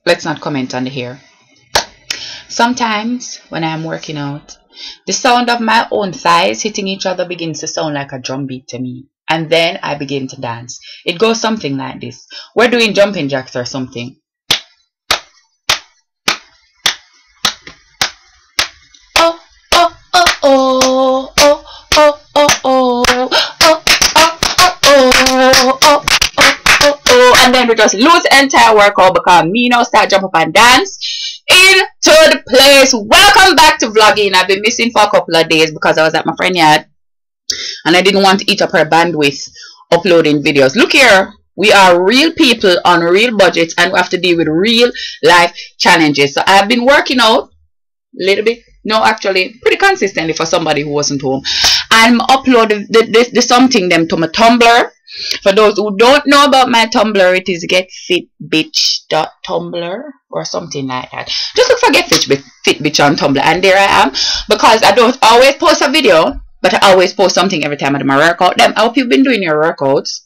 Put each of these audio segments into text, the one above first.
let's not comment on the hair. Sometimes when I'm working out, the sound of my own thighs hitting each other begins to sound like a drum beat to me. And then I begin to dance. It goes something like this. We're doing jumping jacks or something. Oh, oh, oh, oh, oh, oh, oh, oh, oh, oh, oh, oh, oh, oh, and then we just lose the entire workout because me now start jump up and dance into the place. Welcome back to vlogging. I've been missing for a couple of days because I was at my friend's yard and I didn't want to eat up her bandwidth uploading videos. Look here, we are real people on real budgets and we have to deal with real life challenges. So I've been working out a little bit, no, actually pretty consistently for somebody who wasn't home. I'm uploading the something them to my Tumblr. For those who don't know about my Tumblr, it is getfitbitch.tumblr or something like that. Just look for getfitbitch on Tumblr and there I am, because I don't always post a video, but I always post something every time I do my workout. I hope you've been doing your workouts.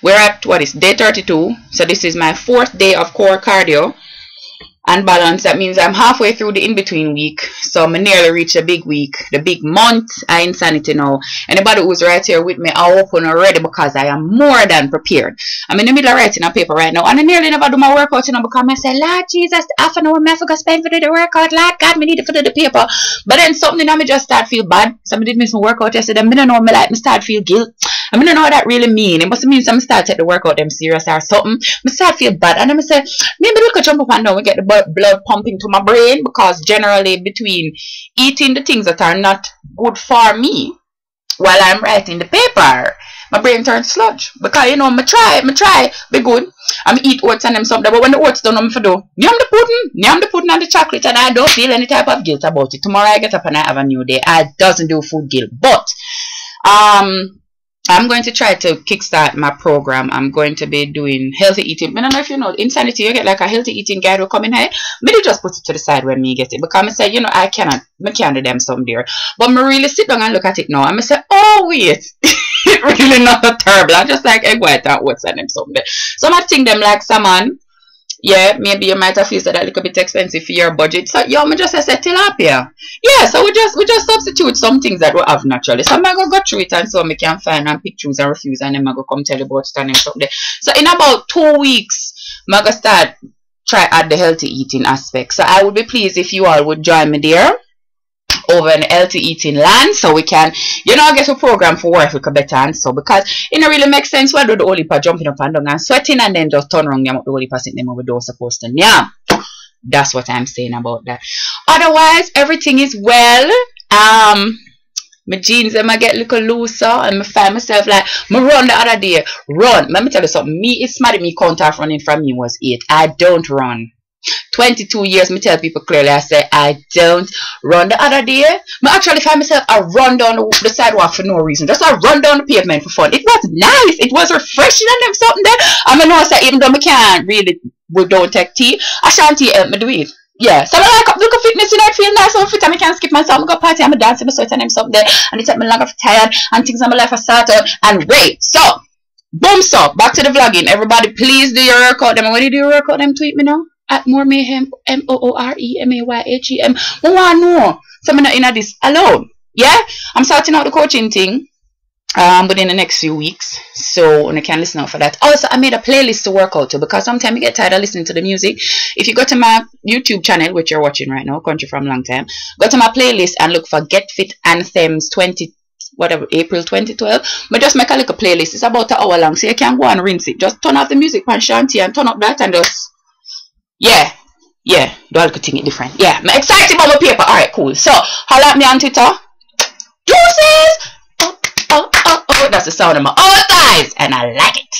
We're at, what is day 32, so this is my 4th day of core cardio and balance. That means I'm halfway through the in-between week, so I'm nearly reached the big week, the big month of insanity now. Anybody who's right here with me, I open already because I am more than prepared. I'm in the middle of writing a paper right now and I nearly never do my workout, you know, because I say, Lord Jesus, half an hour I forgot to spend for the workout, Lord God, me need it for the paper. But then something that me just start feel bad. So I did miss my workout yesterday. I don't know, me like me start feel guilt. I don't know what that really mean. It must mean some start take the workout them serious or something. I start feel bad and I say, maybe we could jump up and down and get the blood pumping to my brain, because generally between eating the things that are not good for me while I'm writing the paper, my brain turns sludge. Because you know, me try be good. I eat oats and them something, but when the oats don't know me for do, yum the pudding and the chocolate, and I don't feel any type of guilt about it. Tomorrow I get up and I have a new day. I doesn't do food guilt, but I'm going to try to kickstart my program. I'm going to be doing healthy eating. I don't know if you know, Insanity, you get like a healthy eating guide will come in here. Maybe just put it to the side when me get it. Because I say, you know, I can't do them some there. But me really sit down and look at it now. And I say, oh wait, it really not terrible. I just like egg white and oats and them something. Some I think them like salmon. Yeah, maybe you might have feel that a little bit expensive for your budget. So yeah, me just say tilapia. Yeah, so we just substitute some things that we have naturally. So I'm gonna go through it and so I can find and pick, choose and refuse, and then I'm gonna come tell you about it and something. So in about 2 weeks, I'm gonna start try add the healthy eating aspect. So I would be pleased if you all would join me there over in healthy eating land, so we can, you know, get a program for work with a better answer, because it don't really make sense why do the whole heap of jumping up and down and sweating and then just turn around and the whole heap of sitting them over those supposed to. Yeah, that's what I'm saying about that. Otherwise, everything is well. My jeans them I get a little looser and I find myself like me run the other day. Run. Let me tell you something. Me, it's mad at me count off running from me was 8. I don't run. 22 years, me tell people clearly, I say I don't run. The other day, I actually find myself I run down the sidewalk for no reason. Just I run down the pavement for fun. It was nice. It was refreshing and them something there. I know that even though I can't really, we don't take tea, I shan't help me do it. Yeah, so I like look at fitness, you know, I feel nice and fit and I can't skip myself. I go party, I'm a dance, I'm a sweat and them something there, and it take me longer for tired and things in my life are started and wait. So boom, so back to the vlogging. Everybody please do your workout. Them when you do your workout, them tweet me now at More Mayhem, MooreMayhem. I want to know. So I'm not in this alone. Yeah, I'm starting out the coaching thing within the next few weeks, so you can listen out for that. Also, I made a playlist to work out to, because sometimes you get tired of listening to the music. If you go to my YouTube channel, which you're watching right now, Country from Long Time, go to my playlist and look for Get Fit Anthems 20 whatever, April 2012. But just make a little playlist. It's about an hour long, so you can go and rinse it. Just turn off the music on Shanti and turn up that and just yeah, do all good thing it different. Yeah, I'm excited about my paper. Alright, cool. So holla at me on Twitter. Deuces! Oh, that's the sound of my own thighs, and I like it.